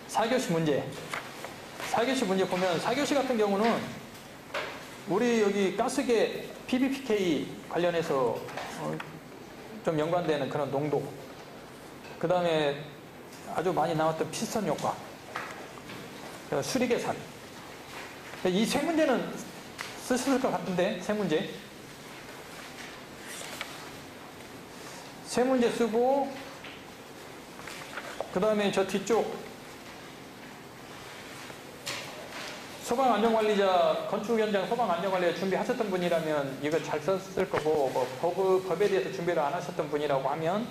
4교시 문제. 4교시 문제 보면 4교시 같은 경우는 우리 여기 가스계 PBPK 관련해서 좀 연관되는 그런 농도, 그 다음에 아주 많이 나왔던 피스톤 효과, 수리 계산, 이 세 문제는 쓰실 것 같은데, 세 문제 쓰고, 그 다음에 저 뒤쪽 소방안전관리자, 건축 현장 소방안전관리자 준비하셨던 분이라면 이거 잘 썼을 거고, 뭐 법에 대해서 준비를 안 하셨던 분이라고 하면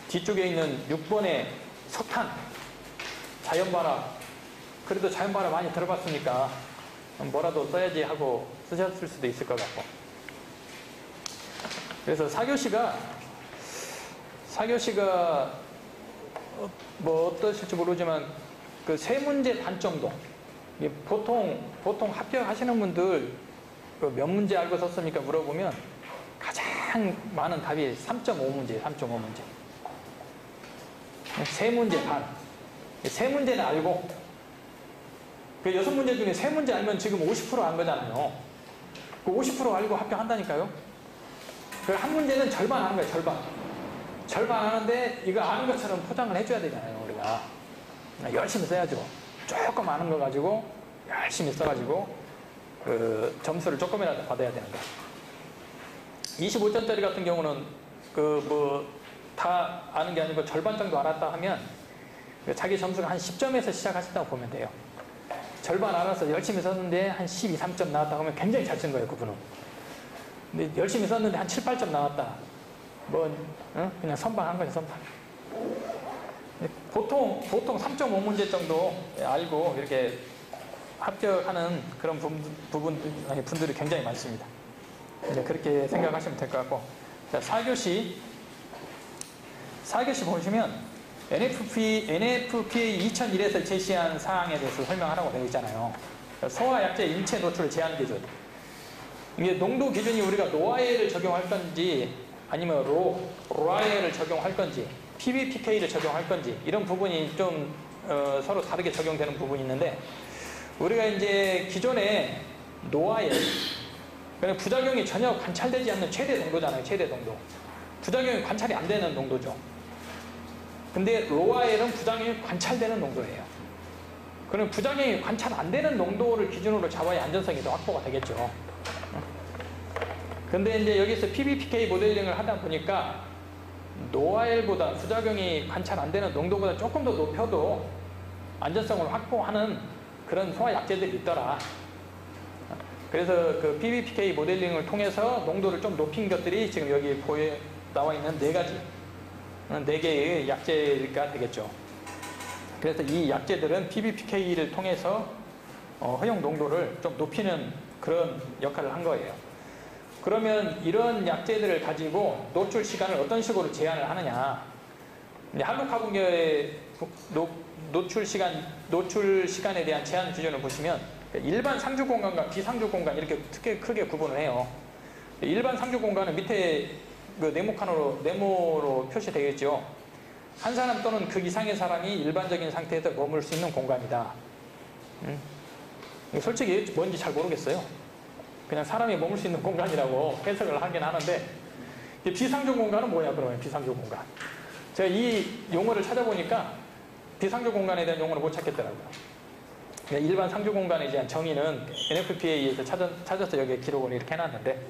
뒤쪽에 있는 6번의 석탄, 자연발화, 그래도 자연발화 많이 들어봤으니까 뭐라도 써야지 하고 쓰셨을 수도 있을 것 같고. 그래서 4교시가 뭐 어떠실지 모르지만 그 세 문제 반 정도, 보통 합격하시는 분들 몇 문제 알고 썼습니까? 물어보면 가장 많은 답이 3.5문제예요. 3.5문제. 세 문제 반. 세 문제는 알고, 그 6문제 중에 세 문제 알면 지금 50%한 거잖아요. 그 50% 알고 합격한다니까요. 그 한 문제는 절반 하는 거예요. 절반 하는데 이거 아는 것처럼 포장을 해줘야 되잖아요. 우리가 열심히 써야죠. 조금 아는 거 가지고 열심히 써가지고 그 점수를 조금이라도 받아야 되는 거예요. 25점짜리 같은 경우는 그 뭐 다 아는 게 아니고 절반 정도 알았다 하면 자기 점수가 한 10점에서 시작하신다고 보면 돼요. 절반 알아서 열심히 썼는데 한 12, 3점 나왔다 하면 굉장히 잘 쓴 거예요. 그분은. 근데 열심히 썼는데 한 7, 8점 나왔다. 그냥 선방한 거예요. 선방. 보통 3.5문제 정도 알고 이렇게 합격하는 그런 분들이 굉장히 많습니다. 이제 그렇게 생각하시면 될 것 같고. 자, 4교시 보시면 NFPA 2001에서 제시한 사항에 대해서 설명하라고 되어 있잖아요. 소화 약재 인체 노출 제한 기준. 이게 농도 기준이 우리가 노아에를 적용할 건지 아니면 로아에를 적용할 건지 PBPK를 적용할 건지 이런 부분이 좀 서로 다르게 적용되는 부분이 있는데, 우리가 이제 기존에 노아에 부작용이 전혀 관찰되지 않는 최대 농도잖아요. 최대 농도. 부작용이 관찰이 안 되는 농도죠. 근데 로아엘은 부작용이 관찰되는 농도예요. 그럼 부작용이 관찰 안 되는 농도를 기준으로 잡아야 안전성이 더 확보가 되겠죠. 근데 이제 여기서 PBPK 모델링을 하다 보니까 노아엘보다 부작용이 관찰 안 되는 농도보다 조금 더 높여도 안전성을 확보하는 그런 소화 약재들이 있더라. 그래서 그 PBPK 모델링을 통해서 농도를 좀 높인 것들이 지금 여기 나와 있는 4개의 약재가 되겠죠. 그래서 이 약재들은 PBPK를 통해서 허용 농도를 좀 높이는 그런 역할을 한 거예요. 그러면 이런 약재들을 가지고 노출 시간을 어떤 식으로 제한을 하느냐. 한국화분계의 노출 시간에 대한 제한 기준을 보시면 일반 상주 공간과 비상주 공간 이렇게 크게 구분을 해요. 일반 상주 공간은 밑에 그 네모로 표시되어 있죠. 한 사람 또는 그 이상의 사람이 일반적인 상태에서 머물 수 있는 공간이다. 솔직히 뭔지 잘 모르겠어요. 그냥 사람이 머물 수 있는 공간이라고 해석을 하긴 하는데, 비상조 공간은 뭐냐 그러면 비상조 공간. 제가 이 용어를 찾아보니까 비상조 공간에 대한 용어를 못 찾겠더라고요. 일반 상조 공간에 대한 정의는 NFPA에서 찾아서 여기에 기록을 이렇게 해놨는데,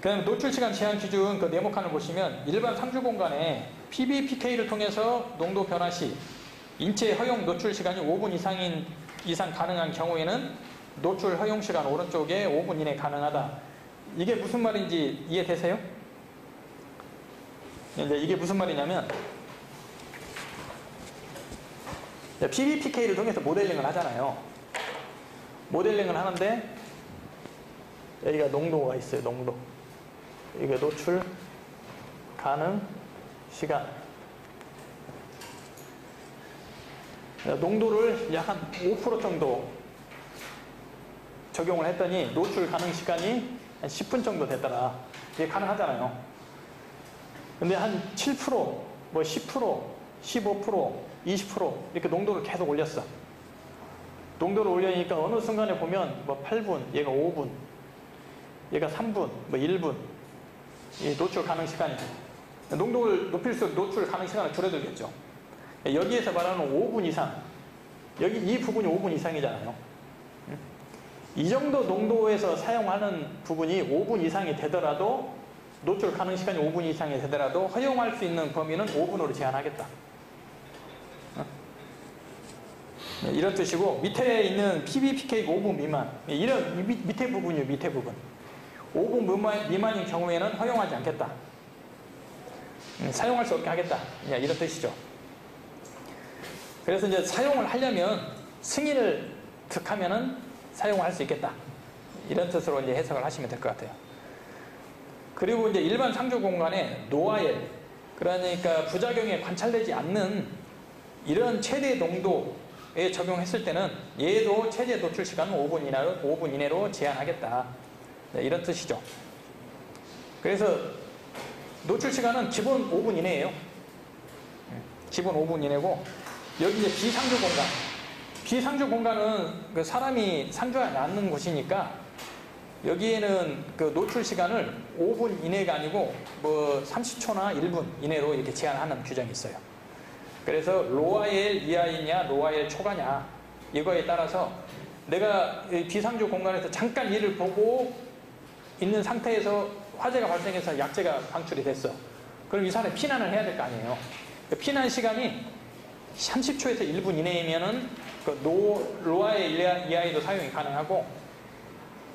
그다음에 노출 시간 제한 기준 그 네모칸을 보시면 일반 상주 공간에 PBPK를 통해서 농도 변화 시 인체 허용 노출 시간이 5분 이상 가능한 경우에는 노출 허용 시간 오른쪽에 5분 이내 가능하다. 이게 무슨 말인지 이해되세요? 이제 이게 무슨 말이냐면, PBPK를 통해서 모델링을 하잖아요. 모델링을 하는데 여기가 농도가 있어요. 농도. 이게 노출 가능 시간. 농도를 약 한 5% 정도 적용을 했더니 노출 가능 시간이 한 10분 정도 됐더라. 이게 가능하잖아요. 근데 한 7%, 뭐 10%, 15%, 20% 이렇게 농도를 계속 올렸어. 농도를 올리니까 어느 순간에 보면 뭐 8분, 얘가 5분, 얘가 3분, 뭐 1분, 이 노출 가능 시간이. 농도를 높일수록 노출 가능 시간은 줄어들겠죠. 여기에서 말하는 5분 이상, 여기 이 부분이 5분 이상이잖아요. 이 정도 농도에서 사용하는 부분이 5분 이상이 되더라도, 노출 가능 시간이 5분 이상이 되더라도 허용할 수 있는 범위는 5분으로 제한하겠다. 이런 뜻이고, 밑에 있는 PBPK가 5분 미만, 이런 밑에 부분이요, 밑에 부분. 5분 미만인 경우에는 허용하지 않겠다. 사용할 수 없게 하겠다. 이런 뜻이죠. 그래서 이제 사용을 하려면 승인을 득하면은 사용할 수 있겠다. 이런 뜻으로 이제 해석을 하시면 될 것 같아요. 그리고 이제 일반 상조 공간에 노아엘, 그러니까 부작용에 관찰되지 않는 이런 최대 농도에 적용했을 때는 얘도 최대 노출 시간은 5분 이내로 제한하겠다. 이런 뜻이죠. 그래서 노출 시간은 기본 5분 이내예요. 기본 5분 이내고, 여기 이제 비상조 공간. 비상조 공간은 그 사람이 상주하지 않는 곳이니까 여기에는 그 노출 시간을 5분 이내가 아니고 뭐 30초나 1분 이내로 이렇게 제한하는 규정이 있어요. 그래서 로아엘 이하이냐 로아엘 초과냐 이거에 따라서 내가 비상조 공간에서 잠깐 일을 보고 있는 상태에서 화재가 발생해서 약재가 방출이 됐어. 그럼 이 사람이 피난을 해야 될 거 아니에요. 피난 시간이 30초에서 1분 이내이면은 그 로아엘 이하에도 사용이 가능하고,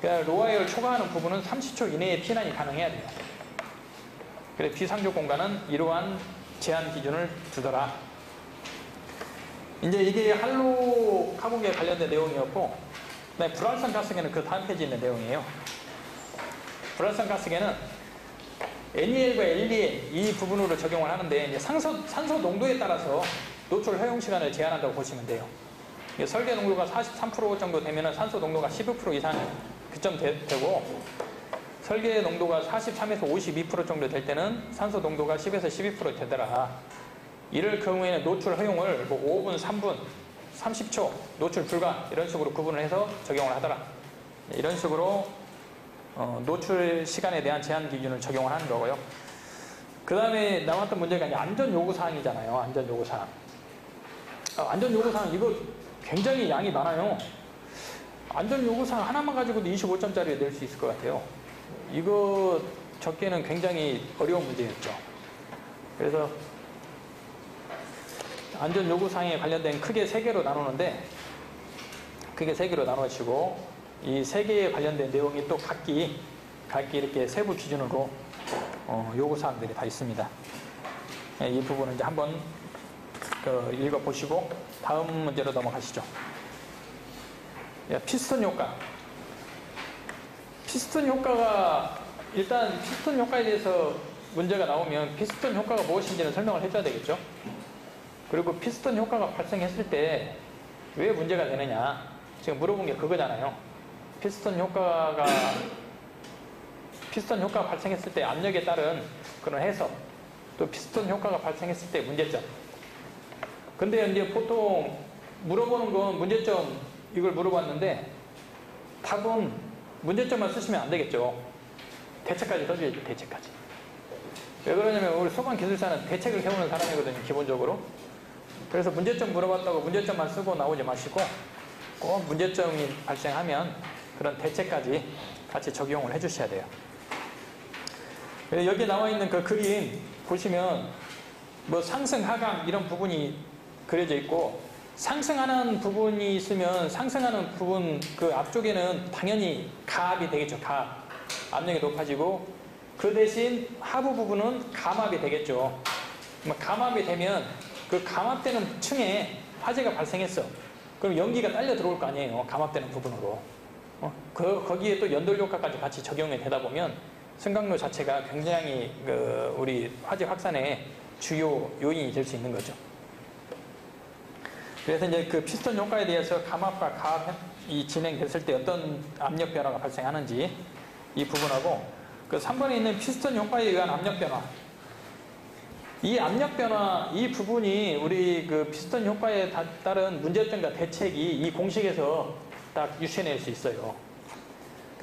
로아엘을 초과하는 부분은 30초 이내에 피난이 가능해야 돼요. 그래서 비상조 공간은 이러한 제한 기준을 두더라. 이제 이게 할로카본에 관련된 내용이었고, 불활성 가스계는 그 다음 페이지에 있는 내용이에요. 불활성 가스계는 NEL과 LDL 이 부분으로 적용을 하는데, 이제 산소 농도에 따라서 노출 허용 시간을 제한한다고 보시면 돼요. 설계 농도가 43% 정도 되면 산소 농도가 15% 이상 그점 되고, 설계 농도가 43에서 52% 정도 될 때는 산소 농도가 10에서 12% 되더라. 이럴 경우에는 노출 허용을 뭐 5분, 3분, 30초, 노출 불가 이런 식으로 구분을 해서 적용을 하더라. 이런 식으로 노출 시간에 대한 제한 기준을 적용을 하는 거고요. 그 다음에 나왔던 문제가 이제 안전요구사항이잖아요. 안전요구사항. 안전요구사항 이거 굉장히 양이 많아요. 안전요구사항 하나만 가지고도 25점짜리 낼 수 있을 것 같아요. 이거 적기에는 굉장히 어려운 문제였죠. 그래서 안전요구사항에 관련된 크게 3개로 나누는데, 크게 3개로 나눠지고 이 3개에 관련된 내용이 또 각기 이렇게 세부 기준으로 요구사항들이 다 있습니다. 이 부분은 이제 한번 읽어보시고 다음 문제로 넘어가시죠. 피스톤 효과. 피스톤 효과가, 일단 피스톤 효과에 대해서 문제가 나오면 피스톤 효과가 무엇인지는 설명을 해줘야 되겠죠. 그리고 피스톤 효과가 발생했을 때 왜 문제가 되느냐, 지금 물어본 게 그거잖아요. 피스톤 효과가 발생했을 때 압력에 따른 그런 해석, 또 피스톤 효과가 발생했을 때 문제점. 근데 이제 보통 물어보는 건 문제점, 이걸 물어봤는데 답은 문제점만 쓰시면 안 되겠죠. 대책까지 써줘야죠. 대책까지. 왜 그러냐면 우리 소방기술사는 대책을 세우는 사람이거든요, 기본적으로. 그래서 문제점 물어봤다고 문제점만 쓰고 나오지 마시고 꼭 문제점이 발생하면 그런 대책까지 같이 적용을 해주셔야 돼요. 여기 나와 있는 그 그림 보시면 뭐 상승, 하강 이런 부분이 그려져 있고, 상승하는 부분이 있으면 상승하는 부분 그 앞쪽에는 당연히 가압이 되겠죠. 가압. 압력이 높아지고, 그 대신 하부 부분은 감압이 되겠죠. 감압이 되면 그 감압되는 층에 화재가 발생했어. 그럼 연기가 딸려 들어올 거 아니에요. 감압되는 부분으로. 거기에 또 연돌 효과까지 같이 적용이 되다 보면 승강로 자체가 굉장히 우리 화재 확산의 주요 요인이 될 수 있는 거죠. 그래서 이제 그 피스톤 효과에 대해서 감압과 가압이 진행됐을 때 어떤 압력 변화가 발생하는지 이 부분하고, 그 3번에 있는 피스톤 효과에 의한 압력 변화. 이 압력 변화, 이 부분이 우리 그 피스톤 효과에 따른 문제점과 대책이 이 공식에서 딱 유추해낼 수 있어요.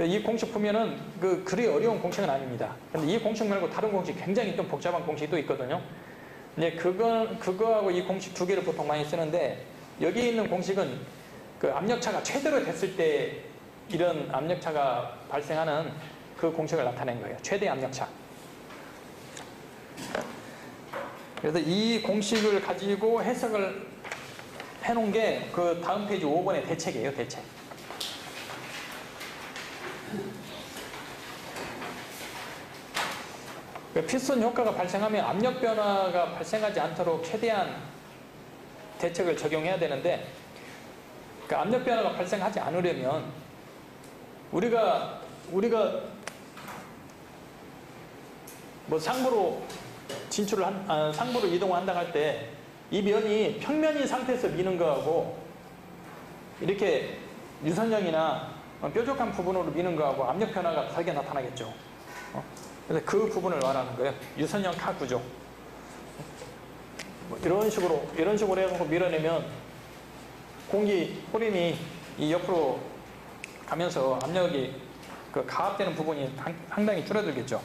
이 공식 보면은 그리 어려운 공식은 아닙니다. 근데 이 공식 말고 다른 공식, 굉장히 좀 복잡한 공식도 있거든요. 근데 그거하고 이 공식 두 개를 보통 많이 쓰는데, 여기 있는 공식은 그 압력차가 최대로 됐을 때 이런 압력차가 발생하는 그 공식을 나타낸 거예요. 최대 압력차. 그래서 이 공식을 가지고 해석을 해놓은 게 그 다음 페이지 5번의 대책이에요. 대책. 피스톤 효과가 발생하면 압력 변화가 발생하지 않도록 최대한 대책을 적용해야 되는데, 그 압력 변화가 발생하지 않으려면 우리가 뭐 상부로 상부로 이동한다고 할 때 이 면이 평면인 상태에서 미는 거하고 이렇게 유선형이나 뾰족한 부분으로 미는 거하고 압력 변화가 다르게 나타나겠죠. 그래서 그 부분을 말하는 거예요. 유선형 카 구조. 뭐 이런 식으로 해서 밀어내면 공기 호림이 이 옆으로 가면서 압력이 그 가압되는 부분이 상당히 줄어들겠죠.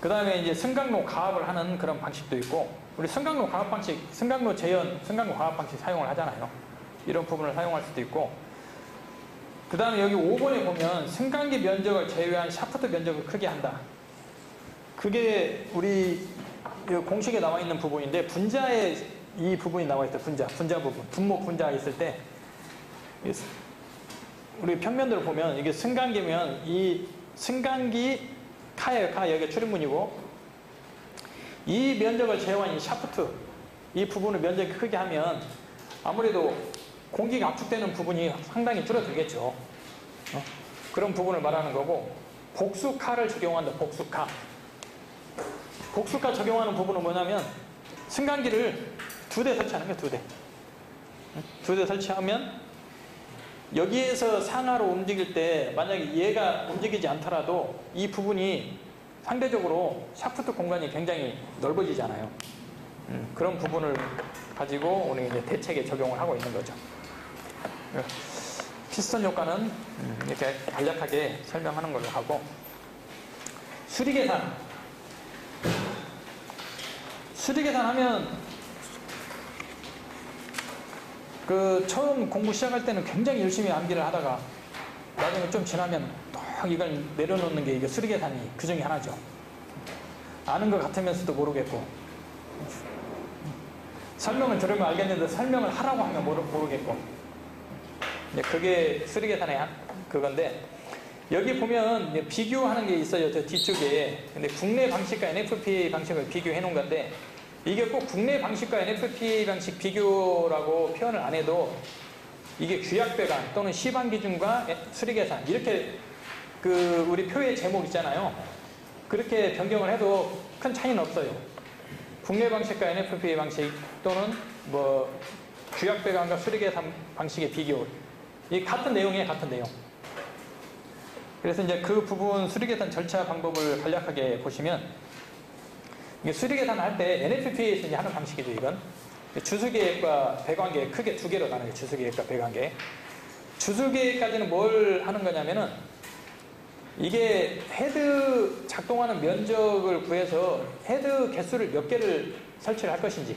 그 다음에 이제 승강로 가압을 하는 그런 방식도 있고, 우리 승강로 가압 방식, 승강로 재현, 승강로 가압 방식 사용을 하잖아요. 이런 부분을 사용할 수도 있고, 그 다음에 여기 5번에 보면 승강기 면적을 제외한 샤프트 면적을 크게 한다. 그게 우리 공식에 나와 있는 부분인데, 분자에 이 부분이 나와 있다. 분자 부분. 분목 분자가 있을 때 우리 평면들을 보면 이게 승강기면 이 승강기 카예요. 카. 여기가 출입문이고, 이 면적을 제외한 이 샤프트, 이 부분을 면적이 크게 하면 아무래도 공기가 압축되는 부분이 상당히 줄어들겠죠. 그런 부분을 말하는 거고, 복수카를 적용한다. 복수카. 복수카 적용하는 부분은 뭐냐면 승강기를 2대 설치하는 거예요. 2대. 2대 설치하면 여기에서 상하로 움직일 때 만약에 얘가 움직이지 않더라도 이 부분이 상대적으로 샤프트 공간이 굉장히 넓어지잖아요. 그런 부분을 가지고 우리 이제 대책에 적용을 하고 있는 거죠. 피스톤 효과는 이렇게 간략하게 설명하는 걸로 하고, 수리계산. 수리계산 하면 처음 공부 시작할 때는 굉장히 열심히 암기를 하다가 나중에 좀 지나면 딱 이걸 내려놓는 게 이게 수리계산이 그 중에 하나죠. 아는 것 같으면서도 모르겠고, 설명을 들으면 알겠는데 설명을 하라고 하면 모르겠고, 그게 수리계산의 그건데, 여기 보면 비교하는 게 있어요. 저 뒤쪽에. 근데 국내 방식과 NFPA 방식을 비교해 놓은 건데, 이게 꼭 국내 방식과 NFPA 방식 비교라고 표현을 안 해도 이게 규약배관 또는 시방 기준과 수리계산, 이렇게 우리 표의 제목 있잖아요. 그렇게 변경을 해도 큰 차이는 없어요. 국내 방식과 NFPA 방식 또는 뭐 규약배관과 수리계산 방식의 비교, 이 같은 내용이에요. 같은 내용. 그래서 이제 그 부분 수리계산 절차 방법을 간략하게 보시면, 이게 수리계산 할 때 NFPA에서 이제 하는 방식이죠. 이건 주수계획과 배관계획 크게 2개로 나눠요. 주수계획과 배관계획. 주수계획까지는 뭘 하는 거냐면은, 이게 헤드 작동하는 면적을 구해서 헤드 개수를 몇 개를 설치를 할 것인지,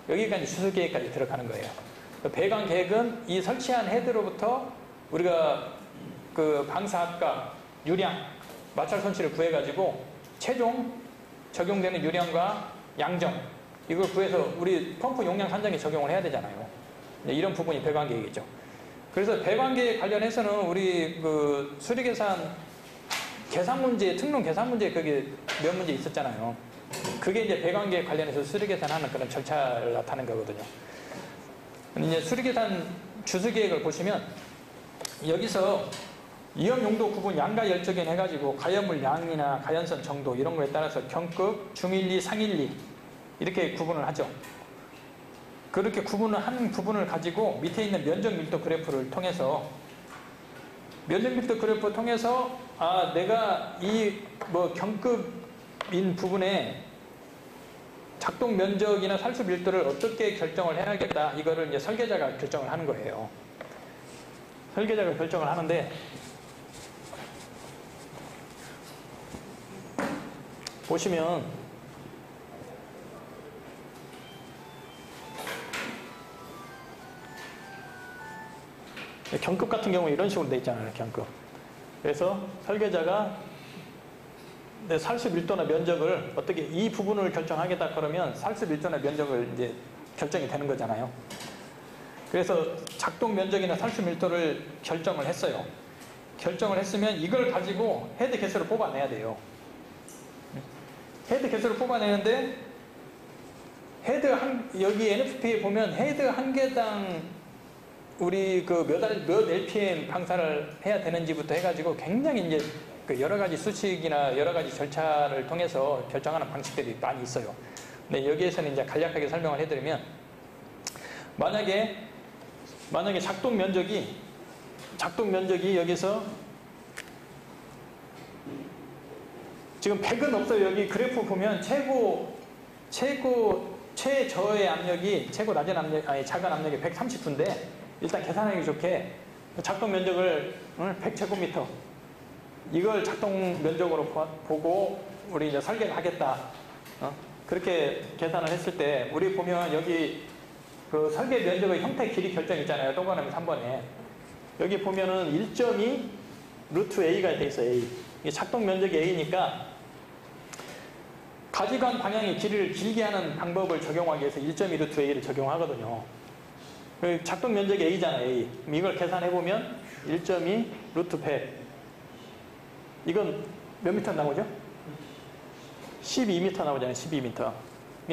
여기까지 주수계획까지 들어가는 거예요. 배관계획은 이 설치한 헤드로부터 우리가 그 방사압과 유량, 마찰 손실을 구해가지고 최종 적용되는 유량과 양정, 이걸 구해서 우리 펌프 용량 산정에 적용을 해야 되잖아요. 이런 부분이 배관계획이죠. 그래서 배관계획 관련해서는 우리 수리계산 계산 문제, 특론 계산 문제 그게 몇 문제 있었잖아요. 그게 이제 배관계획 관련해서 수리계산하는 그런 절차를 나타낸 거거든요. 근데 이제 수리계산 주수계획을 보시면 여기서 위험 용도 구분 양가 열적인 해가지고 가연물 양이나 가연선 정도 이런 거에 따라서 경급, 중일리, 상일리 이렇게 구분을 하죠. 그렇게 구분을 한 부분을 가지고 밑에 있는 면적 밀도 그래프를 통해서 내가 이 뭐 경급인 부분에 작동 면적이나 살수 밀도를 어떻게 결정을 해야겠다. 이거를 이제 설계자가 결정을 하는 거예요. 설계자가 결정을 하는데, 보시면 경급 같은 경우 이런 식으로 돼 있잖아요. 경급. 그래서 설계자가 살수 밀도나 면적을 어떻게 이 부분을 결정하겠다 그러면 살수 밀도나 면적을 이제 결정이 되는 거잖아요. 그래서 작동 면적이나 살수 밀도를 결정을 했어요. 결정을 했으면 이걸 가지고 헤드 개수를 뽑아내야 돼요. 헤드 개수를 뽑아내는데 여기 NFP에 보면 헤드 한 개당 우리 몇 LPM 방사를 해야 되는지부터 해가지고 굉장히 이제 그 여러 가지 수칙이나 여러 가지 절차를 통해서 결정하는 방식들이 많이 있어요. 근데 여기에서는 이제 간략하게 설명을 해드리면, 만약에 작동 면적이 여기서 지금 100은 없어요. 여기 그래프 보면 최저의 압력이 작은 압력이 139인데, 일단 계산하기 좋게 작동 면적을 100제곱미터 이걸 작동 면적으로 보고 우리 이제 설계를 하겠다. 그렇게 계산을 했을 때 우리 보면 여기 그 설계 면적의 형태 길이 결정 있잖아요. 동그라미 3번에 여기 보면은 1.2 루트 A가 돼 있어요. A. 이게 작동 면적이 A니까 가지관 방향의 길이를 길게 하는 방법을 적용하기 위해서 1.2 루트 A를 적용하거든요. 작동 면적이 A잖아, A. 이걸 계산해보면 1.2 루트 100. 이건 몇 미터 나오죠? 12m 나오잖아요, 12m.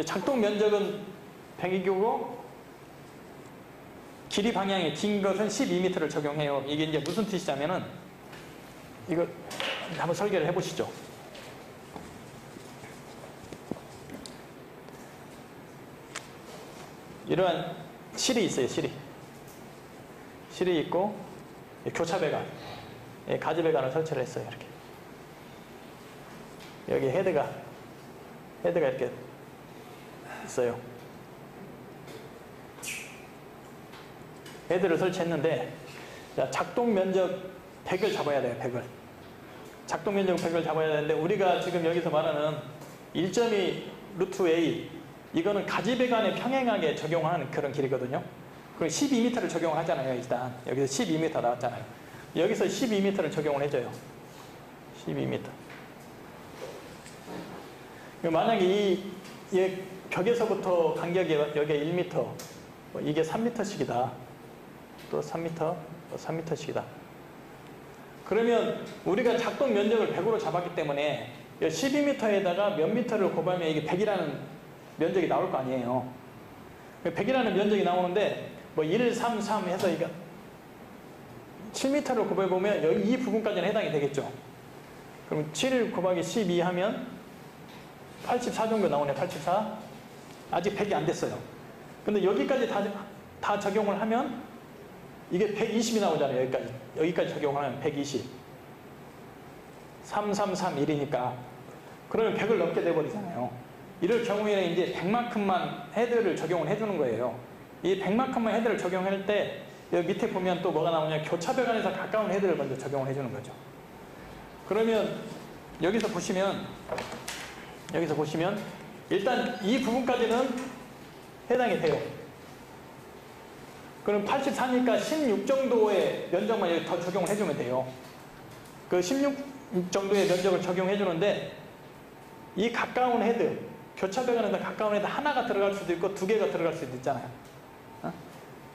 작동 면적은 100이고, 길이 방향이 긴 것은 12m를 적용해요. 이게 이제 무슨 뜻이냐면은, 이거 한번 설계를 해보시죠. 이러한 실이 있어요, 실이. 실이 있고, 교차배관, 가지배관을 설치를 했어요, 이렇게. 여기 헤드가 이렇게 있어요. 헤드를 설치했는데, 작동 면적 100을 잡아야 돼요, 100을. 작동 면적 100을 잡아야 되는데, 우리가 지금 여기서 말하는 1.2 루트 A, 이거는 가지배관에 평행하게 적용하는 그런 길이거든요. 그럼 12m를 적용을 하잖아요, 일단. 여기서 12m 나왔잖아요. 여기서 12m를 적용을 해줘요. 12m. 만약에 이 벽에서부터 간격이 여기가 1m, 이게 3m씩이다. 또 3m, 또 3m씩이다. 그러면 우리가 작동 면적을 100으로 잡았기 때문에 12m에다가 몇 미터를 곱하면 이게 100이라는 면적이 나올 거 아니에요. 100이라는 면적이 나오는데 1, 3, 3 해서 이거 7m를 곱해보면 여기 이 부분까지는 해당이 되겠죠. 그럼 7 곱하기 12 하면 84 정도 나오네, 84. 아직 100이 안 됐어요. 근데 여기까지 다 적용을 하면 이게 120이 나오잖아요, 여기까지 적용을 하면 120. 3, 3, 3, 1이니까. 그러면 100을 넘게 돼버리잖아요. 이럴 경우에는 이제 100만큼만 헤드를 적용을 해주는 거예요. 이 100만큼만 헤드를 적용할 때 여기 밑에 보면 또 뭐가 나오냐, 교차배관에서 가까운 헤드를 먼저 적용을 해주는 거죠. 그러면 여기서 보시면 일단 이 부분까지는 해당이 돼요. 그럼 84니까 16 정도의 면적만 여기 더 적용을 해주면 돼요. 그 16 정도의 면적을 적용해 주는데, 이 가까운 헤드, 교차배관에다 가까운 헤드 하나가 들어갈 수도 있고 2개가 들어갈 수도 있잖아요.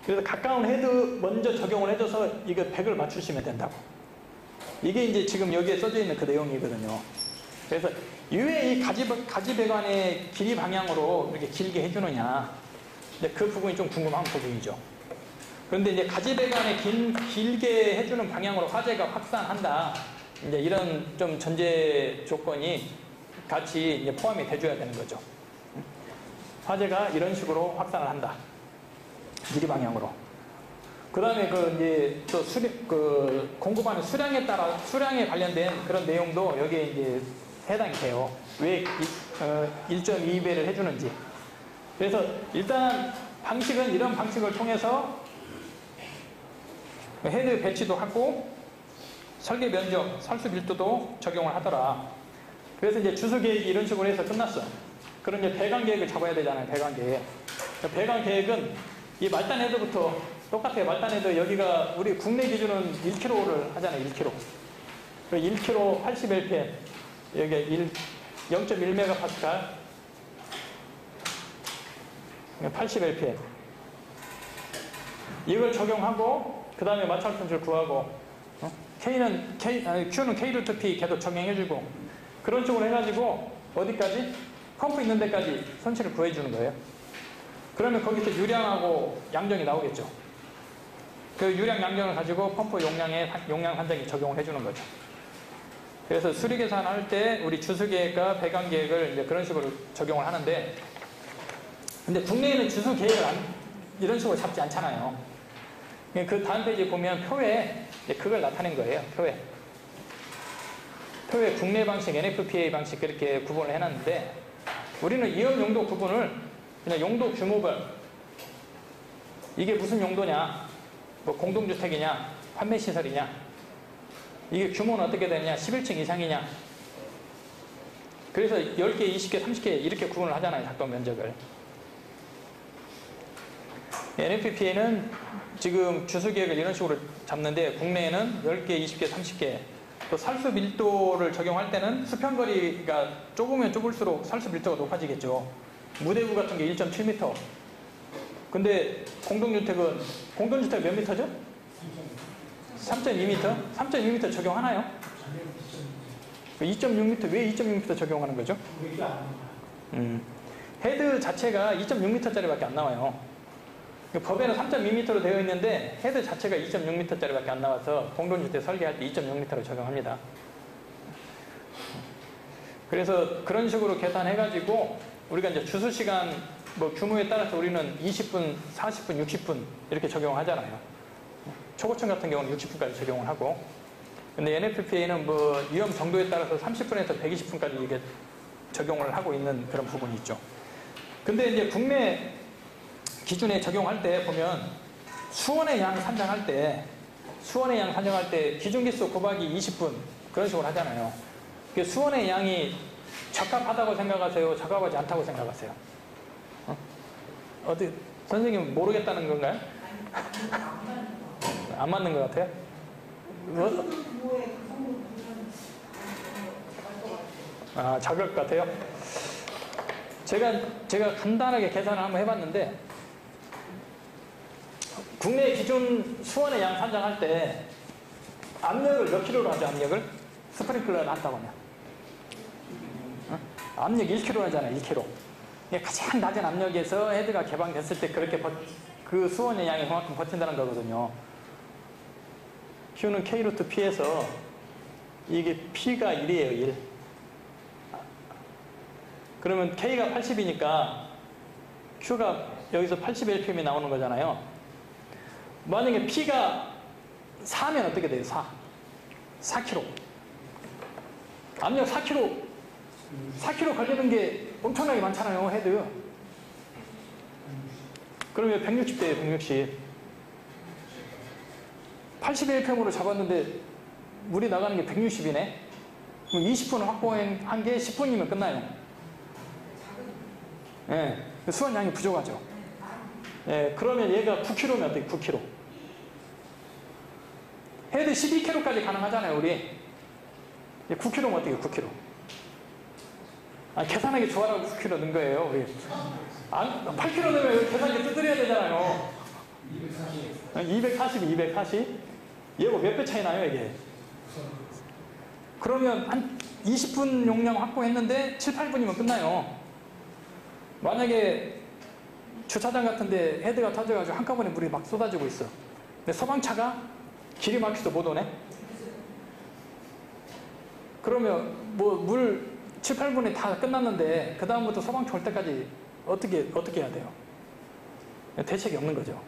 그래서 가까운 헤드 먼저 적용을 해줘서 이거 100을 맞추시면 된다고. 이게 이제 지금 여기에 써져 있는 그 내용이거든요. 그래서 왜 이 가지배관의 길이 방향으로 이렇게 길게 해주느냐. 근데 그 부분이 좀 궁금한 부분이죠. 그런데 이제 가지배관에 길게 해주는 방향으로 화재가 확산한다. 이제 이런 좀 전제 조건이 같이 이제 포함이 돼줘야 되는 거죠. 화재가 이런 식으로 확산을 한다. 길이 방향으로. 그 다음에 이제 또 공급하는 수량에 관련된 그런 내용도 여기에 이제 해당이 돼요. 왜 1.2배를 해주는지. 그래서 일단 방식은 이런 방식을 통해서 헤드 배치도 하고 설계 면적, 설수 밀도도 적용을 하더라. 그래서 이제 주수 계획이 이런 식으로 해서 끝났어. 그럼 이제 배관 계획을 잡아야 되잖아요. 배관 계획. 배관 계획은 이 말단 헤드부터 똑같아요. 말단 헤드 여기가 우리 국내 기준은 1kg를 하잖아요. 1kg. 그리고 1kg 80LPM 여기 0.1MPa 80LPM 이걸 적용하고 그 다음에 마찰품질 구하고 Q는 K 루트 P 계속 적용해주고 그런 쪽으로 해가지고 어디까지? 펌프 있는 데까지 선치를 구해주는 거예요. 그러면 거기서 유량하고 양정이 나오겠죠. 그 유량 양정을 가지고 펌프 용량 한정에 적용을 해주는 거죠. 그래서 수리 계산할 때 우리 주수 계획과 배관 계획을 이제 그런 식으로 적용을 하는데 근데 국내에는 주수 계획을 이런 식으로 잡지 않잖아요. 그 다음 페이지 보면 표에 그걸 나타낸 거예요. 표에 국내 방식, NFPA 방식 그렇게 구분을 해놨는데 우리는 이업 용도 구분을 그냥 용도 규모별 이게 무슨 용도냐 뭐 공동주택이냐 판매시설이냐 이게 규모는 어떻게 되냐 11층 이상이냐 그래서 10개, 20개, 30개 이렇게 구분을 하잖아요. 작동 면적을. NFPA는 지금 주수계획을 이런 식으로 잡는데 국내에는 10개, 20개, 30개 또 살수 밀도를 적용할 때는 수평거리가 좁으면 좁을수록 살수 밀도가 높아지겠죠. 무대부 같은 게 1.7m 근데 공동주택 몇 미터죠? 3.2m? 3.2m 적용하나요? 2.6m 왜 2.6m 적용하는 거죠? 헤드 자체가 2.6m짜리밖에 안 나와요. 법에는 3.2m로 되어 있는데 헤드 자체가 2.6m짜리밖에 안 나와서 공동주택 설계할 때 2.6m로 적용합니다. 그래서 그런 식으로 계산해가지고 우리가 이제 주수시간 뭐 규모에 따라서 우리는 20분, 40분, 60분 이렇게 적용하잖아요. 초고층 같은 경우는 60분까지 적용을 하고 근데 NFPA는 뭐 위험 정도에 따라서 30분에서 120분까지 이게 적용을 하고 있는 그런 부분이 있죠. 근데 이제 국내 기준에 적용할 때 보면 수원의 양 산정할 때 기준기수 곱하기 20분 그런 식으로 하잖아요. 수원의 양이 적합하다고 생각하세요? 적합하지 않다고 생각하세요? 어디 선생님 모르겠다는 건가요? 안 맞는 것 같아요? 작을 것 같아요? 제가 간단하게 계산을 한번 해봤는데 국내 기준 수원의 양 산정할 때 압력을 몇 킬로로 하죠? 압력을? 스프링클러를 한다고 하면 압력 1kg 하잖아요. 1kg 가장 낮은 압력에서 헤드가 개방됐을 때 그렇게 그 수원의 양이 그만큼 버틴다는 거거든요. Q는 K 루트 P에서 이게 P가 1이에요. 1 그러면 K가 80이니까 Q가 여기서 80LPM이 나오는 거잖아요. 만약에 P가 4면 어떻게 돼요? 4kg 압력 4kg 걸리는 게 엄청나게 많잖아요. 헤드 그러면 160대예요. 160 80LPM으로 잡았는데 물이 나가는 게 160이네. 그럼 20분 확보한 게 10분이면 끝나요. 예, 수원 양이 부족하죠. 예, 그러면 얘가 9kg면 어떻게 9kg 헤드 12kg까지 가능하잖아요. 우리 9kg면 어떻게 9kg 계산하기 좋아라고 9kg 넣은 거예요. 우리 8kg 넣으면 계산기 두드려야 되잖아요. 240 얘가 몇 배 차이 나요 이게. 그러면 한 20분 용량 확보했는데 7, 8분이면 끝나요. 만약에 주차장 같은데 헤드가 터져가지고 한꺼번에 물이 막 쏟아지고 있어. 근데 소방차가 길이 막혀서 못 오네. 그러면 뭐 물 7, 8분에 다 끝났는데 그 다음부터 소방차 올 때까지 어떻게 해야 돼요? 대책이 없는 거죠.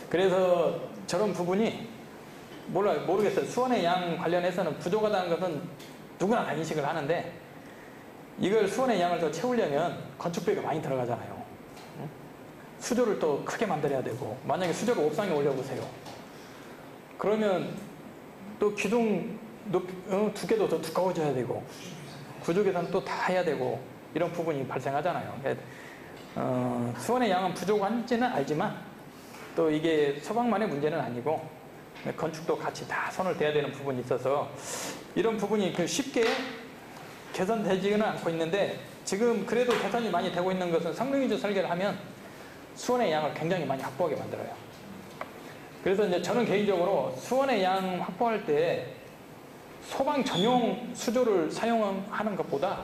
그래서 저런 부분이 모르겠어요. 수원의 양 관련해서는 부족하다는 것은 누구나 다 인식을 하는데 이걸 수원의 양을 더 채우려면 건축비가 많이 들어가잖아요. 응? 수조를 또 크게 만들어야 되고, 만약에 수조가 옥상에 올려보세요. 그러면 또 기둥 두께도 더 두꺼워져야 되고, 구조 계산 또 다 해야 되고, 이런 부분이 발생하잖아요. 수원의 양은 부족한지는 알지만 또 이게 소방만의 문제는 아니고 건축도 같이 다 손을 대야 되는 부분이 있어서 이런 부분이 쉽게 개선되지는 않고 있는데, 지금 그래도 개선이 많이 되고 있는 것은 성능 위주 설계를 하면 수원의 양을 굉장히 많이 확보하게 만들어요. 그래서 이제 저는 개인적으로 수원의 양 확보할 때 소방 전용 수조를 사용하는 것보다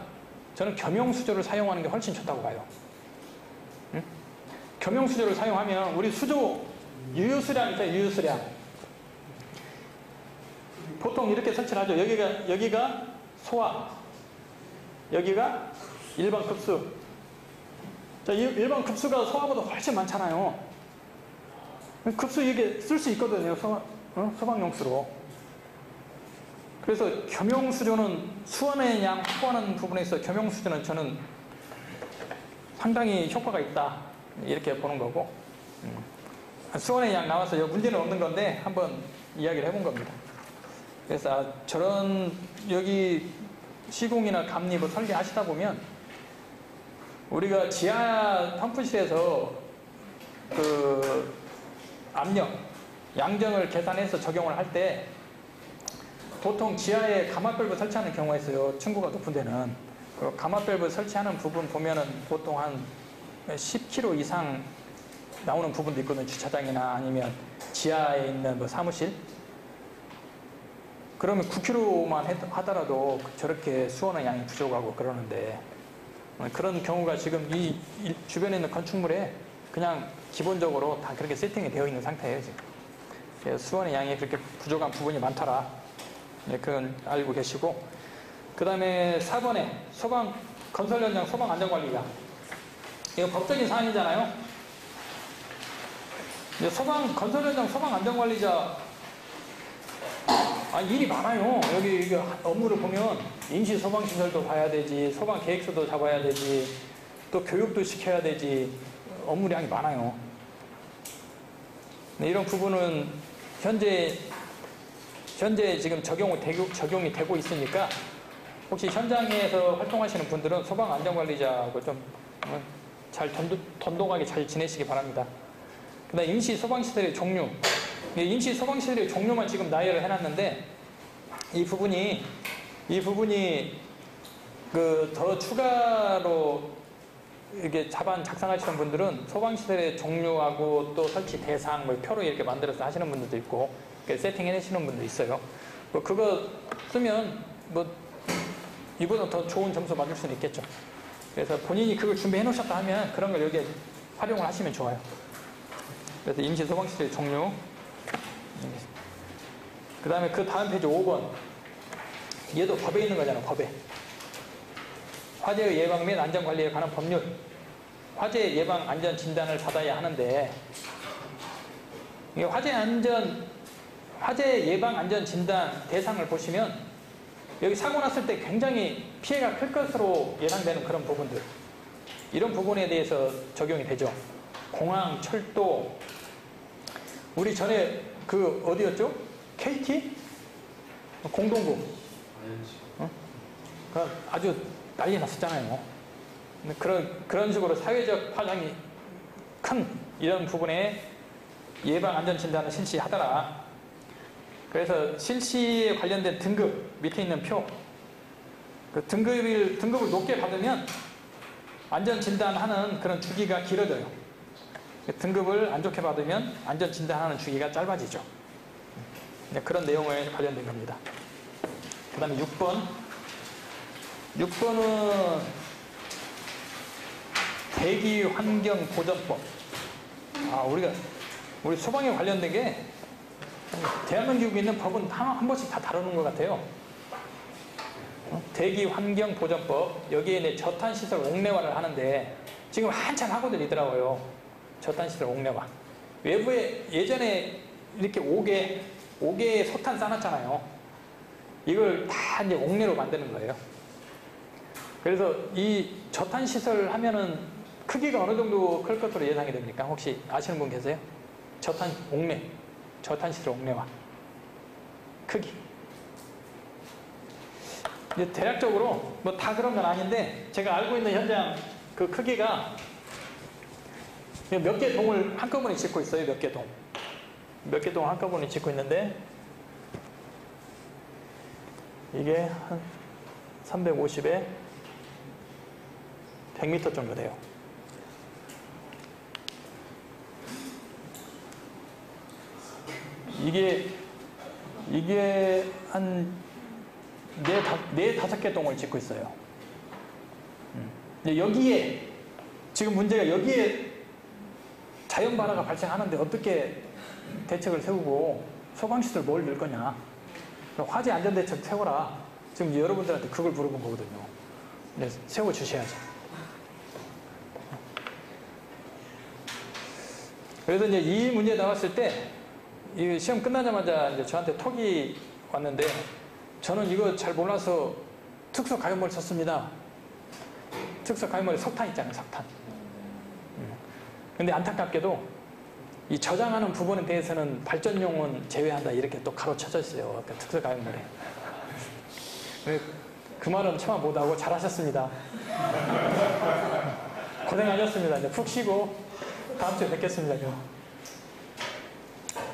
저는 겸용 수조를 사용하는 게 훨씬 좋다고 봐요. 응? 겸용 수조를 사용하면 우리 수조 유효수량 있어요. 유효수량. 보통 이렇게 설치를 하죠. 여기가 소화, 여기가 일반 급수. 자, 일반 급수가 소화보다 훨씬 많잖아요. 급수 이게 쓸 수 있거든요. 소방용수로. 그래서 겸용수조는 수원의 양 확보하는 부분에 있어 겸용수조는 저는 상당히 효과가 있다. 이렇게 보는 거고. 수원의 양 나와서 문제는 없는 건데 한번 이야기를 해본 겁니다. 그래서 저런 여기 시공이나 감립을 설계하시다 보면 우리가 지하 펌프실에서 그 압력, 양정을 계산해서 적용을 할 때 보통 지하에 가마밸브 설치하는 경우가 있어요. 층고가 높은 데는. 가마밸브 설치하는 부분 보면은 보통 한 10kg 이상 나오는 부분도 있거든요. 주차장이나 아니면 지하에 있는 뭐 사무실. 그러면 9kg만 하더라도 저렇게 수원의 양이 부족하고 그러는데, 그런 경우가 지금 이 주변에 있는 건축물에 그냥 기본적으로 다 그렇게 세팅이 되어 있는 상태예요, 지금. 그래서 수원의 양이 그렇게 부족한 부분이 많더라. 그건 알고 계시고. 그 다음에 4번에 소방, 건설 현장 소방 안전관리자. 이거 법적인 사항이잖아요. 이제 건설 현장 소방 안전관리자, 일이 많아요. 여기 업무를 보면 임시 소방시설도 봐야 되지, 소방 계획서도 잡아야 되지, 또 교육도 시켜야 되지, 업무량이 많아요. 이런 부분은 현재 지금 적용이 되고 있으니까 혹시 현장에서 활동하시는 분들은 소방 안전관리자하고 좀 잘 돈독하게 잘 지내시기 바랍니다. 그다음 임시 소방시설의 종류. 임시 소방시설의 종류만 지금 나열을 해놨는데 이 부분이 더 추가로 이렇게 자반 작성하시는 분들은 소방시설의 종류하고 또 설치 대상 표로 이렇게 만들어서 하시는 분들도 있고 세팅해 내시는 분도 있어요. 그거 쓰면 이보다 더 좋은 점수 맞을 수는 있겠죠. 그래서 본인이 그걸 준비해 놓으셨다 하면 그런 걸 여기에 활용을 하시면 좋아요. 그래서 임시 소방시설의 종류. 그 다음에 그 다음 페이지 5번. 얘도 법에 있는 거잖아, 법에. 화재 예방 및 안전관리에 관한 법률. 화재 예방 안전 진단을 받아야 하는데, 이게 화재 예방 안전 진단 대상을 보시면 여기 사고 났을 때 굉장히 피해가 클 것으로 예상되는 그런 부분들, 이런 부분에 대해서 적용이 되죠. 공항, 철도, 우리 전에 어디였죠? KT? 공동구. 아주 난리 났었잖아요. 그런 식으로 사회적 파장이 큰 이런 부분에 예방 안전 진단을 실시하더라. 그래서 실시에 관련된 등급 밑에 있는 표, 등급을 높게 받으면 안전 진단하는 그런 주기가 길어져요. 등급을 안 좋게 받으면 안전 진단하는 주기가 짧아지죠. 그런 내용에 관련된 겁니다. 그 다음에 6번. 6번은 대기 환경 보전법. 우리 소방에 관련된 게 대한민국에 있는 법은 한 번씩 다 다루는 것 같아요. 대기 환경 보전법. 여기에 저탄시설 옥내화를 하는데 지금 한참 하고들 있더라고요. 저탄시설 옥내화. 외부에 예전에 이렇게 5개의 소탄 쌓았잖아요. 이걸 다 이제 옥내로 만드는 거예요. 그래서 이 저탄 시설 하면은 크기가 어느 정도 클 것으로 예상이 됩니까? 혹시 아시는 분 계세요? 저탄 옥내, 저탄 시설 옥내와 크기. 이제 대략적으로 뭐 다 그런 건 아닌데 제가 알고 있는 현장 그 크기가 몇 개 동을 한꺼번에 짓고 있어요. 몇 개 동. 몇 개 동을 한꺼번에 짓고 있는데 이게 한 350에 100m 정도 돼요. 이게 한 네 다섯 개 동을 짓고 있어요. 여기에 지금 문제가 여기에 자연 발화가 발생하는데 어떻게 대책을 세우고 소방시설 뭘 넣을 거냐. 화재 안전대책 세워라. 지금 여러분들한테 그걸 물어본 거거든요. 네, 세워주셔야죠. 그래서 이제 이 문제 나왔을 때, 이 시험 끝나자마자 이제 저한테 톡이 왔는데, 저는 이거 잘 몰라서 특수 가연몰 썼습니다. 특수 가연몰에 석탄 있잖아요, 석탄. 근데 안타깝게도 이 저장하는 부분에 대해서는 발전용은 제외한다 이렇게 또 가로쳐져 있어요. 그 특수 가연몰에. 그 말은 차마 못하고 잘하셨습니다. 고생하셨습니다. 이제 푹 쉬고 다음 주에 뵙겠습니다.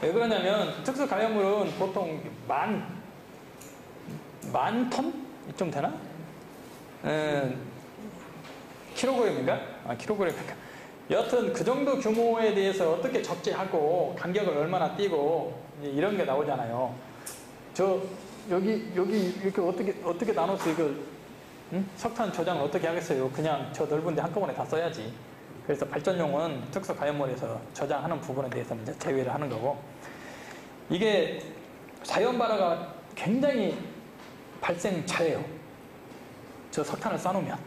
왜 그러냐면 특수 가연물은 보통 만 톤? 좀 되나? 킬로그램인가? 킬로그램인가? 여튼 그 정도 규모에 대해서 어떻게 적재하고 간격을 얼마나 띄고 이런 게 나오잖아요. 여기 이렇게 어떻게 나눠서 이거 석탄 저장을 어떻게 하겠어요? 그냥 저 넓은데 한꺼번에 다 써야지. 그래서 발전용은 특수 가연물에서 저장하는 부분에 대해서는 이제 제외를 하는 거고, 이게 자연 발화가 굉장히 발생 잘해요. 저 석탄을 쌓아놓으면.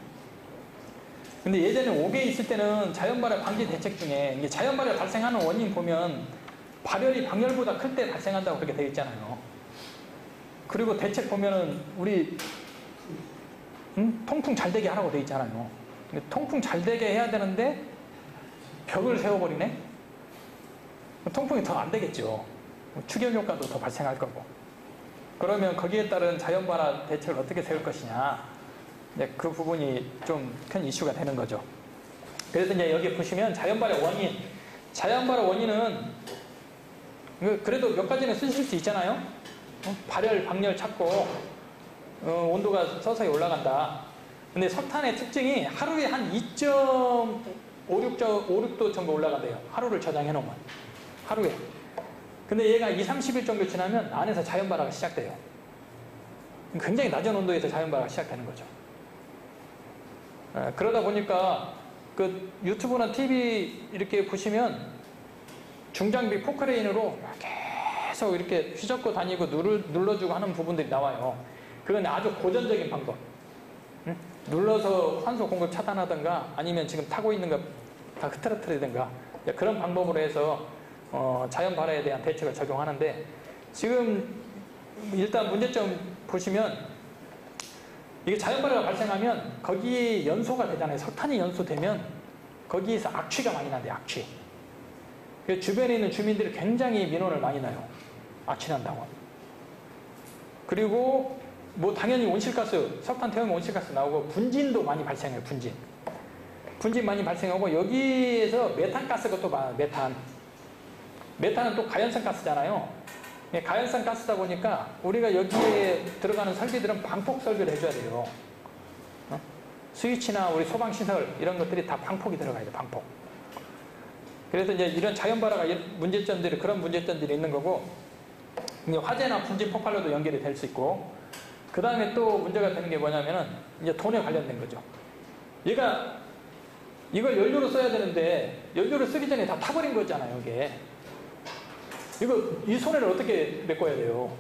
근데 예전에 5개 있을 때는 자연 발화 방지 대책 중에 이게 자연 발화 발생하는 원인 보면 발열이 방열보다 클 때 발생한다고 그렇게 되어 있잖아요. 그리고 대책 보면은 우리 통풍 잘 되게 하라고 되어 있잖아요. 통풍 잘 되게 해야 되는데 벽을 세워버리네? 통풍이 더 안 되겠죠. 추경 효과도 더 발생할 거고. 그러면 거기에 따른 자연 발화 대책을 어떻게 세울 것이냐. 그 부분이 좀 큰 이슈가 되는 거죠. 그래서 이제 여기 보시면 자연 발화 원인. 자연 발화 원인은 그래도 몇 가지는 쓰실 수 있잖아요. 발열, 방열 찾고 온도가 서서히 올라간다. 근데 석탄의 특징이 하루에 한 2.56도 정도 올라간대요. 하루를 저장해 놓으면. 하루에. 근데 얘가 20-30일 정도 지나면 안에서 자연 발화가 시작돼요. 굉장히 낮은 온도에서 자연 발화가 시작되는 거죠. 그러다 보니까 그 유튜브나 TV 이렇게 보시면 중장비 포크레인으로 계속 이렇게 휘젓고 다니고 눌러주고 하는 부분들이 나와요. 그건 아주 고전적인 방법. 눌러서 산소 공급 차단하든가 아니면 지금 타고 있는 거 다 흐트러뜨리든가 그런 방법으로 해서 자연 발화에 대한 대책을 적용하는데, 지금 일단 문제점 보시면 이게 자연 발화가 발생하면 거기에 연소가 되잖아요. 석탄이 연소되면 거기에서 악취가 많이 난대요. 악취. 주변에 있는 주민들이 굉장히 민원을 많이 나요. 악취 난다고. 그리고 뭐 당연히 온실가스, 석탄 태우면 온실가스 나오고 분진도 많이 발생해요. 분진 많이 발생하고 여기에서 메탄가스가 또 많아요. 메탄은 또 가연성 가스잖아요. 가연성 가스다 보니까 우리가 여기에 들어가는 설비들은 방폭 설비를 해줘야 돼요. 스위치나 우리 소방시설 이런 것들이 다 방폭이 들어가야 돼요. 방폭. 그래서 이제 이런 자연 발화가 그런 문제점들이 있는 거고, 화재나 분진 폭발로도 연결이 될 수 있고, 그 다음에 또 문제가 되는 게 뭐냐면은 이제 돈에 관련된 거죠. 이걸 연료로 써야 되는데 연료를 쓰기 전에 다 타버린 거잖아요. 이게 이 손해를 어떻게 메꿔야 돼요?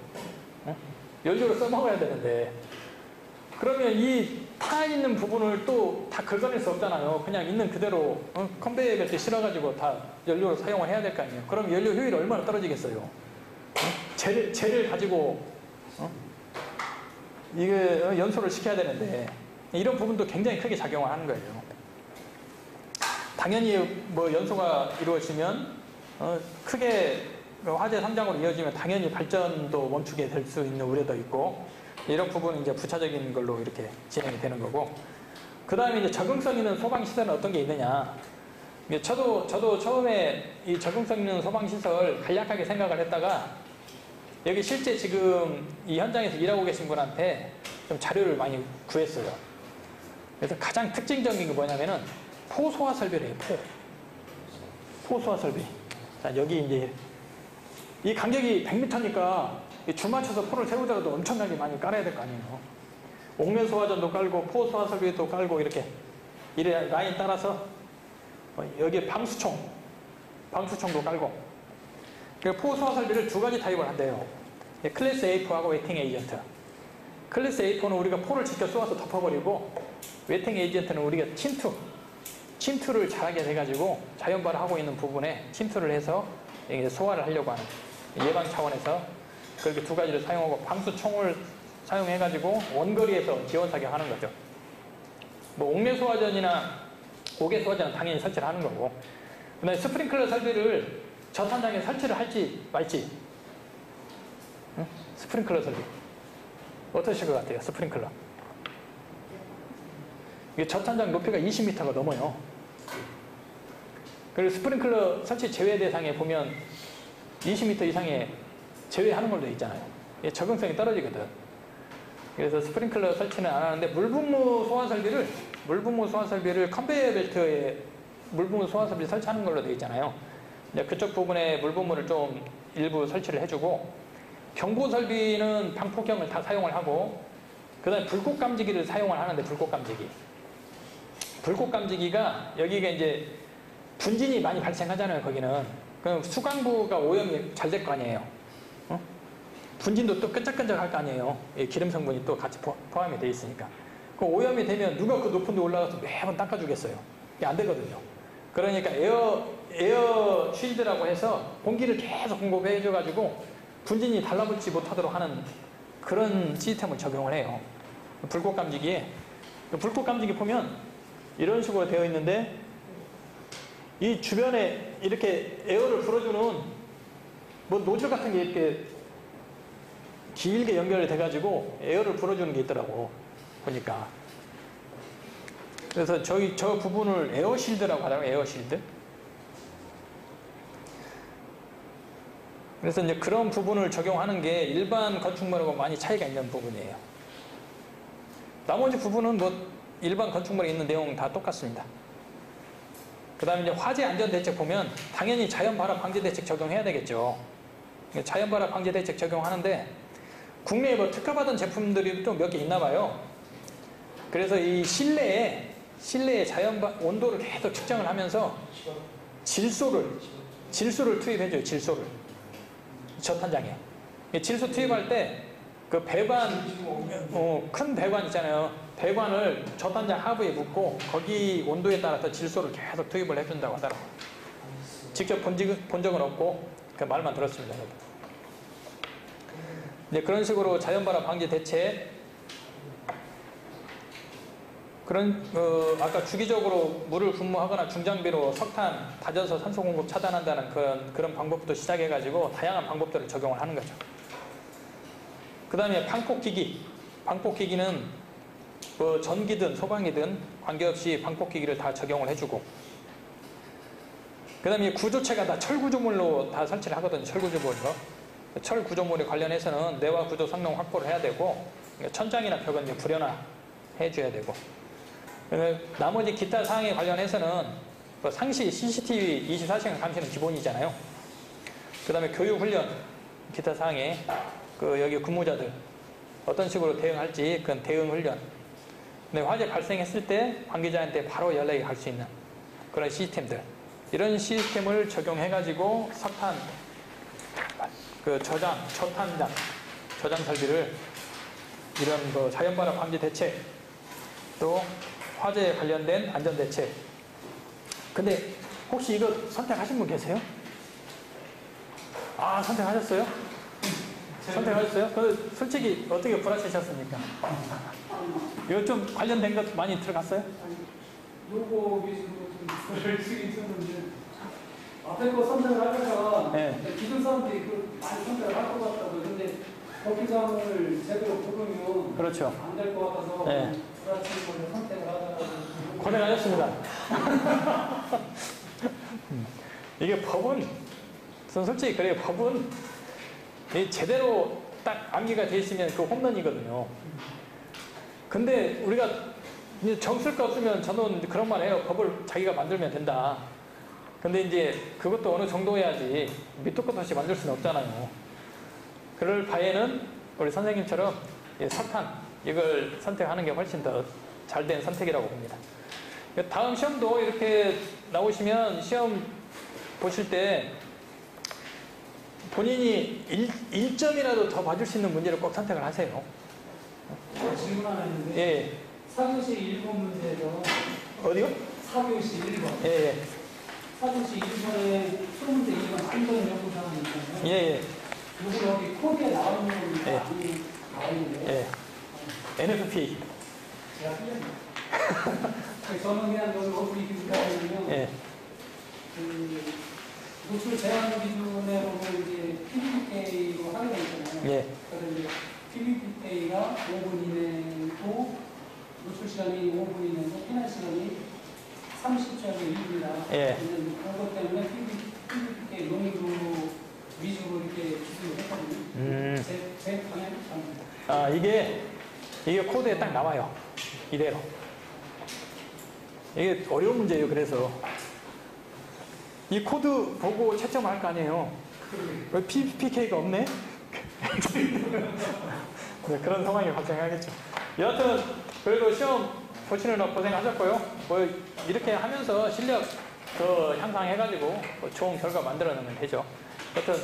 연료로 써먹어야 되는데, 그러면 이 타 있는 부분을 또 다 긁어낼 수 없잖아요. 그냥 있는 그대로 컨베이어 벨트 실어가지고 다 연료로 사용을 해야 될 거 아니에요. 그럼 연료 효율이 얼마나 떨어지겠어요? 재를 가지고 이게 연소를 시켜야 되는데 이런 부분도 굉장히 크게 작용을 하는 거예요. 당연히 뭐 연소가 이루어지면 크게 화재 상장으로 이어지면 당연히 발전도 멈추게 될 수 있는 우려도 있고, 이런 부분은 이제 부차적인 걸로 이렇게 진행이 되는 거고, 그 다음에 이제 적응성 있는 소방시설은 어떤 게 있느냐. 저도 처음에 이 적응성 있는 소방시설 간략하게 생각을 했다가, 여기 실제 지금 이 현장에서 일하고 계신 분한테 좀 자료를 많이 구했어요. 그래서 가장 특징적인 게 뭐냐면은 포소화 설비래요. 포소화 설비. 자, 여기 이제 이 간격이 100m니까 줄 맞춰서 포를 세우더라도 엄청나게 많이 깔아야 될 거 아니에요. 옥면 소화전도 깔고 포소화 설비도 깔고 이렇게 이래 라인 따라서 여기에 방수총도 깔고. 포소화 설비를 두 가지 타입을 한대요. 클래스 A4하고 웨팅 에이전트. 클래스 A4는 우리가 포를 직접 쏘아서 덮어버리고, 웨팅 에이전트는 우리가 침투를 잘하게 돼가지고 자연발을 하고 있는 부분에 침투를 해서 소화를 하려고 하는 예방 차원에서 그렇게 두 가지를 사용하고, 방수총을 사용해가지고 원거리에서 지원 사격하는 거죠. 뭐 옥내 소화전이나 옥외 소화전은 당연히 설치를 하는 거고, 그다음에 스프링클러 설비를 저 현장에 설치를 할지 말지. 응? 스프링클러 설비 어떠실 것 같아요? 스프링클러 이게 저 현장 높이가 20m가 넘어요. 그리고 스프링클러 설치 제외 대상에 보면 20m 이상에 제외하는 걸로 돼 있잖아요. 이게 적응성이 떨어지거든. 그래서 스프링클러 설치는 안 하는데, 물분무 소화 설비를 컨베이어 벨트에 물분무 소화 설비 설치하는 걸로 돼 있잖아요. 그쪽 부분에 물분무를 좀 일부 설치를 해주고, 경보 설비는 방폭경을 다 사용을 하고, 그 다음에 불꽃 감지기를 사용을 하는데, 불꽃 감지기가 여기가 이제 분진이 많이 발생하잖아요. 거기는 그럼 수강부가 오염이 잘 될 거 아니에요. 분진도 또 끈적끈적할 거 아니에요. 기름 성분이 또 같이 포함이 돼 있으니까. 그 오염이 되면 누가 그 높은 데 올라가서 매번 닦아주겠어요. 이게 안 되거든요. 그러니까 에어 쉴드라고 해서 공기를 계속 공급해 줘가지고 분진이 달라붙지 못하도록 하는 그런 시스템을 적용을 해요. 불꽃 감지기에. 불꽃 감지기 보면 이런 식으로 되어 있는데, 이 주변에 이렇게 에어를 불어주는 뭐 노즐 같은 게 이렇게 길게 연결이 돼가지고 에어를 불어주는 게 있더라고, 보니까. 그래서 저 부분을 에어실드라고 하더라고요. 에어실드. 그래서 이제 그런 부분을 적용하는 게 일반 건축물하고 많이 차이가 있는 부분이에요. 나머지 부분은 뭐 일반 건축물에 있는 내용 다 똑같습니다. 그 다음에 이제 화재 안전 대책 보면 당연히 자연발화 방지 대책 적용해야 되겠죠. 자연발화 방지 대책 적용하는데, 국내에 뭐 특허받은 제품들이 좀 몇 개 있나 봐요. 그래서 이 실내에 온도를 계속 측정을 하면서 질소를 투입해줘요. 질소를. 저 탄장에. 질소 투입할 때 그 배관, 큰 배관 있잖아요. 배관을 저 탄장 하부에 묶고 거기 온도에 따라서 질소를 계속 투입을 해준다고 하더라고요. 직접 본 적은 없고 그 말만 들었습니다. 이제 그런 식으로 자연발화 방지 대책, 아까 주기적으로 물을 분무하거나 중장비로 석탄 다져서 산소 공급 차단한다는 그런 방법부터 시작해가지고 다양한 방법들을 적용을 하는 거죠. 그 다음에 방폭기기는 뭐 전기든 소방이든 관계없이 방폭기기를 다 적용을 해주고, 그 다음에 구조체가 다 철구조물로 다 설치를 하거든요. 철구조물에 관련해서는 내화 구조 성능 확보를 해야 되고, 천장이나 벽은 이제 불연화 해줘야 되고, 나머지 기타 사항에 관련해서는 상시 CCTV 24시간 감시는 기본이잖아요. 그 다음에 교육훈련, 기타 사항에 여기 근무자들 어떤 식으로 대응할지 그건 대응훈련. 근데 화재 발생했을 때 관계자한테 바로 연락이 갈 수 있는 그런 시스템들, 이런 시스템을 적용해가지고 석탄, 저탄장, 저장 설비를 이런 자연발화 방지 대책, 또 화재에 관련된 안전대책. 근데 혹시 이거 선택하신 분 계세요? 아, 선택하셨어요? 선택하셨어요? 솔직히 어떻게 불하시셨습니까? 이거 좀 관련된 것 많이 들어갔어요? 아니, 요거 위주로 좀 글을 쓰긴 쓰는데 앞에 거 선택을 하다가 네. 기존 사람들이 그 많이 선택을 할 것 같다고. 근데 법규상을 제대로 보면 그렇죠. 안 될 것 같아서 네. 불확실한 걸 선택을 하다가 고생하셨습니다. 이게 법은, 전 솔직히 그래요. 법은 이 제대로 딱 암기가 돼 있으면 그 홈런이거든요. 근데 우리가 이제 정쓸 거 없으면 저는 그런 말 해요. 법을 자기가 만들면 된다. 근데 이제 그것도 어느 정도 해야지 밑도 끝도 없이 만들 수는 없잖아요. 그럴 바에는 우리 선생님처럼 이 사탄 이걸 선택하는 게 훨씬 더 잘된 선택이라고 봅니다. 다음 시험도 이렇게 나오시면 시험 보실 때 본인이 1점이라도 더 봐줄 수 있는 문제를 꼭 선택을 하세요. 질문 하나 했는데 예. 4교시 1번 문제에서 어디요? 4교시 1번 예, 예. 4교시 1번에 수문제 2번 안전 연구사항이 있잖아요. 예, 예. 요거 여기 코드에 나와 있는 겁니까? 예. 아니면 나와 있는데 예. NFP. 제가 틀렸네요. 저는 그냥 여기 어플이 기준이면 예. 그 노출 제한 기준으로 이제 PBPK로 하게 돼 있잖아요. 예. 그래서 이제 PBPK가 5분 이내고 노출 시간이 5분 이내고 피난 시간이 30초에서 2분이다. 예. 그것 때문에 PBPK 용도 위주로 이렇게 기준을 했거든요. 제 방향이 잘못니다. 아, 이게 코드에 딱 나와요. 이대로. 이게 어려운 문제예요. 그래서 이 코드 보고 채점을 할 거 아니에요. 왜 PK가 없네? 네, 그런 상황이 발생하겠죠. 여하튼 그래도 시험 보시느라 고생하셨고요. 뭐 이렇게 하면서 실력 더 향상해가지고 뭐 좋은 결과 만들어내면 되죠. 여하튼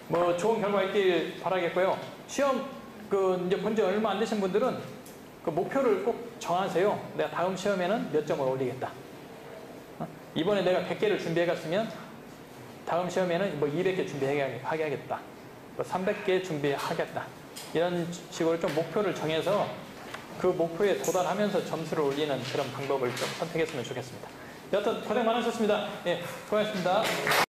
뭐 좋은 결과 있길 바라겠고요. 시험 이제 본 지 얼마 안 되신 분들은 그 목표를 꼭 정하세요. 내가 다음 시험에는 몇 점을 올리겠다. 이번에 내가 100개를 준비해갔으면 다음 시험에는 뭐 200개 준비하겠다. 뭐 300개 준비하겠다. 이런 식으로 좀 목표를 정해서 그 목표에 도달하면서 점수를 올리는 그런 방법을 좀 선택했으면 좋겠습니다. 여하튼 고생 많으셨습니다. 예, 고맙습니다.